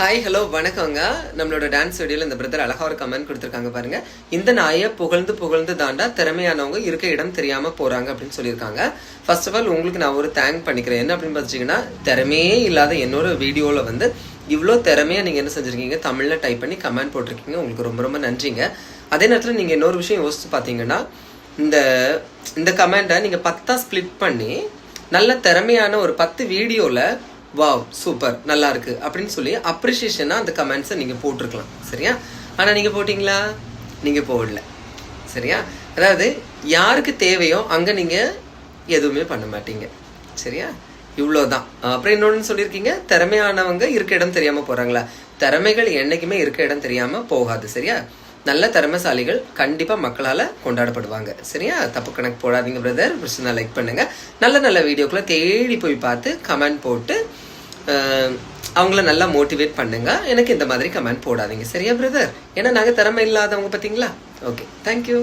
Hi hello வணக்கங்க. நம்மளோட dance வீடியோல இந்த பிரதர் அழகா ஒரு கமெண்ட் கொடுத்துருக்காங்க பாருங்க. இந்த நாயை புகழ்ந்து புகழ்ந்து தாண்டா திறமையானவங்க இருக்க இடம் தெரியாம போறாங்க அப்படின்னு சொல்லியிருக்காங்க. ஃபர்ஸ்ட் ஆஃப் ஆல் உங்களுக்கு நான் ஒரு தேங்க் பண்ணிக்கிறேன். என்ன அப்படின்னு பார்த்தீங்கன்னா, திறமையே இல்லாத என்னோட வீடியோல வந்து இவ்வளோ திறமையா நீங்க என்ன செஞ்சிருக்கீங்க, தமிழ்ல டைப் பண்ணி கமெண்ட் போட்டிருக்கீங்க. உங்களுக்கு ரொம்ப ரொம்ப நன்றிங்க. அதே நேரத்தில் நீங்க இன்னொரு விஷயம் யோசிச்சு பார்த்தீங்கன்னா, இந்த கமெண்ட்டை நீங்க 10 ஸ்பிளிட் பண்ணி நல்ல திறமையான ஒரு 10 வீடியோல வாவ் சூப்பர் நல்லா இருக்கு அப்படின்னு சொல்லி அப்ரிசியேஷனா அந்த கமெண்ட்ஸை நீங்க போட்டிருக்கலாம். சரியா? ஆனா நீங்க போட்டீங்களா? நீங்க போடல. சரியா? அதாவது யாருக்கு தேவையோ அங்க நீங்க எதுவுமே பண்ண மாட்டீங்க. சரியா? இவ்வளோதான். அப்புறம் இன்னொன்னு சொல்லியிருக்கீங்க, திறமையானவங்க இருக்க இடம் தெரியாம போறாங்களா? திறமைகள் என்னைக்குமே இருக்க இடம் தெரியாம போகாது. சரியா? நல்ல திறமைசாலிகள் கண்டிப்பா மக்களால கொண்டாடப்படுவாங்க. சரியா? தப்பு கணக்கு போடாதீங்க பிரதர். பிடிச்சிருந்தா லைக் பண்ணுங்க. நல்ல நல்ல வீடியோக்குள்ள தேடி போய் பார்த்து கமெண்ட் போட்டு அவங்கள நல்லா மோட்டிவேட் பண்ணுங்க. எனக்கு இந்த மாதிரி கமெண்ட் போடாதீங்க. சரியா பிரதர்? ஏன்னா நாங்க திறமை இல்லாதவங்க. பார்த்தீங்களா? Okay, thank you.